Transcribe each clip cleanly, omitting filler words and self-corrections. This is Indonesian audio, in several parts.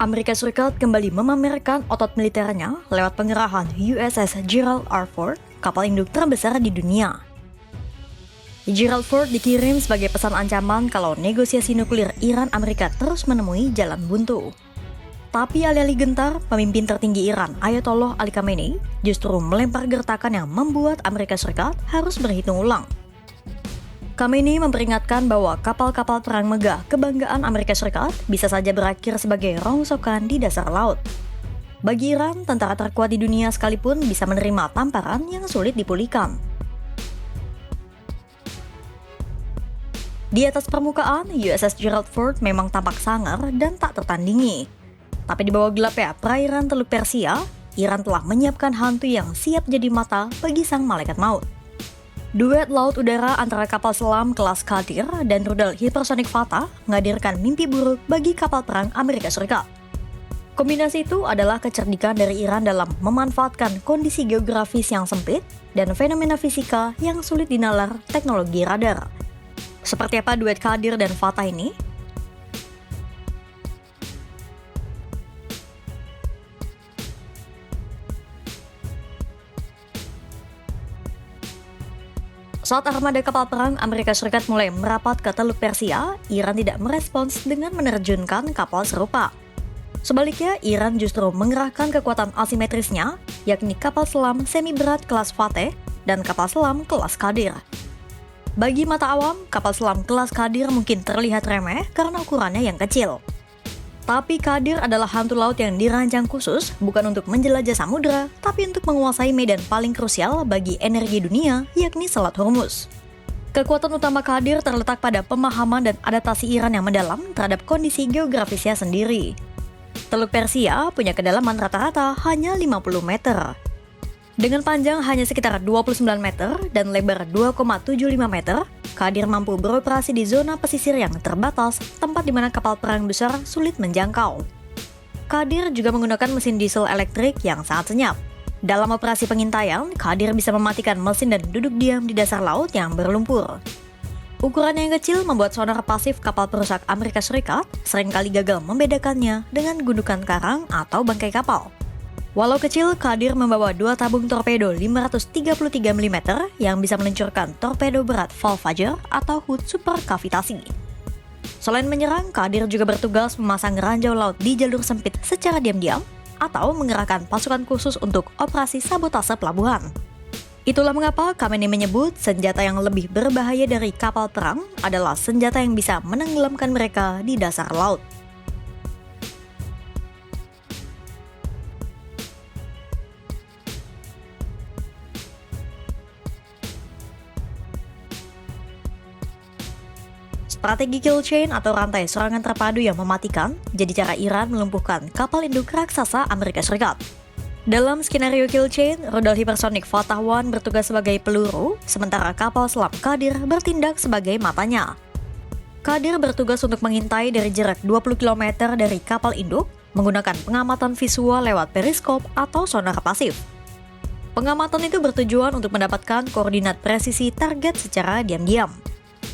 Amerika Serikat kembali memamerkan otot militernya lewat pengerahan USS Gerald R. Ford, kapal induk terbesar di dunia. Gerald Ford dikirim sebagai pesan ancaman kalau negosiasi nuklir Iran-Amerika terus menemui jalan buntu. Tapi alih-alih gentar, pemimpin tertinggi Iran, Ayatollah Ali Khamenei, justru melempar gertakan yang membuat Amerika Serikat harus berhitung ulang. Khamenei memperingatkan bahwa kapal-kapal perang megah kebanggaan Amerika Serikat bisa saja berakhir sebagai rongsokan di dasar laut. Bagi Iran, tentara terkuat di dunia sekalipun bisa menerima tamparan yang sulit dipulihkan. Di atas permukaan, USS Gerald Ford memang tampak sangar dan tak tertandingi. Tapi di bawah gelapnya perairan Teluk Persia, Iran telah menyiapkan hantu yang siap jadi mata bagi sang malaikat maut. Duet laut udara antara kapal selam kelas Qadir dan rudal hipersonik Fatah menghadirkan mimpi buruk bagi kapal perang Amerika Serikat. Kombinasi itu adalah kecerdikan dari Iran dalam memanfaatkan kondisi geografis yang sempit dan fenomena fisika yang sulit dinalar teknologi radar. Seperti apa duet Qadir dan Fatah ini? Saat armada kapal perang Amerika Serikat mulai merapat ke Teluk Persia, Iran tidak merespons dengan menerjunkan kapal serupa. Sebaliknya, Iran justru mengerahkan kekuatan asimetrisnya, yakni kapal selam semi berat kelas Fateh dan kapal selam kelas Qadir. Bagi mata awam, kapal selam kelas Qadir mungkin terlihat remeh karena ukurannya yang kecil. Tapi Qadir adalah hantu laut yang dirancang khusus bukan untuk menjelajah samudera, tapi untuk menguasai medan paling krusial bagi energi dunia, yakni Selat Hormuz. Kekuatan utama Qadir terletak pada pemahaman dan adaptasi Iran yang mendalam terhadap kondisi geografisnya sendiri. Teluk Persia punya kedalaman rata-rata hanya 50 meter. Dengan panjang hanya sekitar 29 meter dan lebar 2,75 meter, Qadir mampu beroperasi di zona pesisir yang terbatas, tempat di mana kapal perang besar sulit menjangkau. Qadir juga menggunakan mesin diesel elektrik yang sangat senyap. Dalam operasi pengintaian, Qadir bisa mematikan mesin dan duduk diam di dasar laut yang berlumpur. Ukuran yang kecil membuat sonar pasif kapal perusak Amerika Serikat seringkali gagal membedakannya dengan gundukan karang atau bangkai kapal. Walau kecil, Qadir membawa 2 tabung torpedo 533 mm yang bisa meluncurkan torpedo berat Val-Fajr atau HUT superkavitasi. Selain menyerang, Qadir juga bertugas memasang ranjau laut di jalur sempit secara diam-diam atau mengerahkan pasukan khusus untuk operasi sabotase pelabuhan. Itulah mengapa Khamenei menyebut senjata yang lebih berbahaya dari kapal perang adalah senjata yang bisa menenggelamkan mereka di dasar laut. Strategi kill chain atau rantai serangan terpadu yang mematikan jadi cara Iran melumpuhkan kapal induk raksasa Amerika Serikat. Dalam skenario kill chain, rudal hipersonik Fatah 1 bertugas sebagai peluru, sementara kapal selam Qadir bertindak sebagai matanya. Qadir bertugas untuk mengintai dari jarak 20 km dari kapal induk menggunakan pengamatan visual lewat periskop atau sonar pasif. Pengamatan itu bertujuan untuk mendapatkan koordinat presisi target secara diam-diam.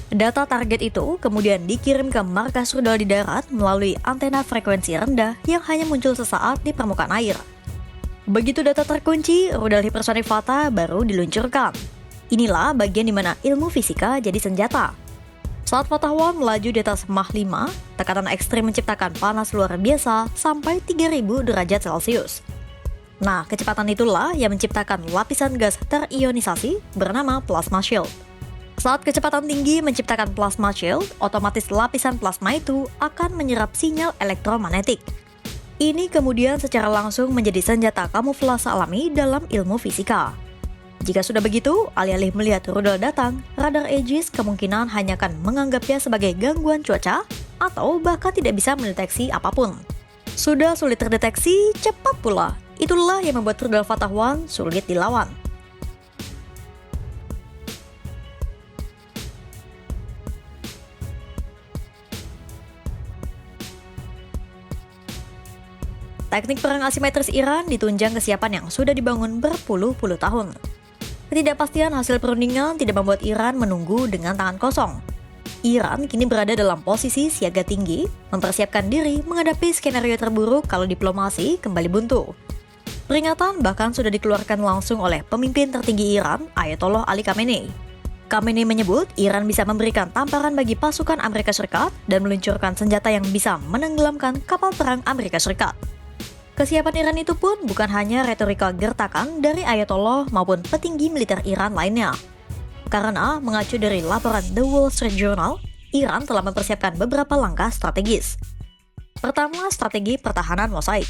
Data target itu kemudian dikirim ke markas rudal di darat melalui antena frekuensi rendah yang hanya muncul sesaat di permukaan air. Begitu data terkunci, rudal hipersonik Fatah baru diluncurkan. Inilah bagian di mana ilmu fisika jadi senjata. Saat Fatah 1 melaju di atas Mach 5, tekanan ekstrim menciptakan panas luar biasa sampai 3000 derajat Celcius. Nah, kecepatan itulah yang menciptakan lapisan gas terionisasi bernama plasma shield. Saat kecepatan tinggi menciptakan plasma shield, otomatis lapisan plasma itu akan menyerap sinyal elektromagnetik. Ini kemudian secara langsung menjadi senjata kamuflase alami dalam ilmu fisika. Jika sudah begitu, alih-alih melihat rudal datang, radar Aegis kemungkinan hanya akan menganggapnya sebagai gangguan cuaca atau bahkan tidak bisa mendeteksi apapun. Sudah sulit terdeteksi, cepat pula. Itulah yang membuat rudal Fatah 1 sulit dilawan. Teknik perang asimetris Iran ditunjang kesiapan yang sudah dibangun berpuluh-puluh tahun. Ketidakpastian hasil perundingan tidak membuat Iran menunggu dengan tangan kosong. Iran kini berada dalam posisi siaga tinggi, mempersiapkan diri menghadapi skenario terburuk kalau diplomasi kembali buntu. Peringatan bahkan sudah dikeluarkan langsung oleh pemimpin tertinggi Iran, Ayatollah Ali Khamenei. Khamenei menyebut Iran bisa memberikan tamparan bagi pasukan Amerika Serikat dan meluncurkan senjata yang bisa menenggelamkan kapal perang Amerika Serikat. Kesiapan Iran itu pun bukan hanya retorika gertakan dari Ayatollah maupun petinggi militer Iran lainnya. Karena mengacu dari laporan The Wall Street Journal, Iran telah mempersiapkan beberapa langkah strategis. Pertama, strategi pertahanan mosaik.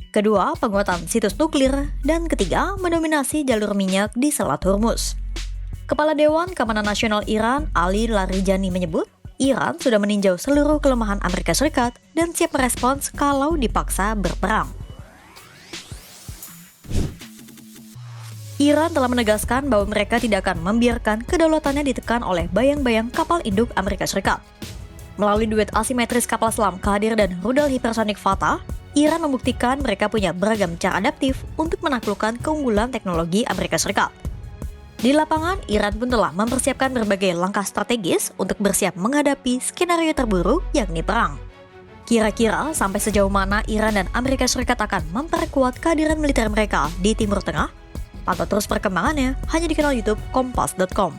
Kedua, penguatan situs nuklir. Dan ketiga, mendominasi jalur minyak di Selat Hormuz. Kepala Dewan Keamanan Nasional Iran, Ali Larijani menyebut, Iran sudah meninjau seluruh kelemahan Amerika Serikat dan siap merespons kalau dipaksa berperang. Iran telah menegaskan bahwa mereka tidak akan membiarkan kedaulatannya ditekan oleh bayang-bayang kapal induk Amerika Serikat. Melalui duet asimetris kapal selam Qadir dan rudal hipersonik Fatah, Iran membuktikan mereka punya beragam cara adaptif untuk menaklukkan keunggulan teknologi Amerika Serikat. Di lapangan, Iran pun telah mempersiapkan berbagai langkah strategis untuk bersiap menghadapi skenario terburuk yakni perang. Kira-kira sampai sejauh mana Iran dan Amerika Serikat akan memperkuat kehadiran militer mereka di Timur Tengah? Pantau terus perkembangannya hanya di kanal YouTube Kompas.com.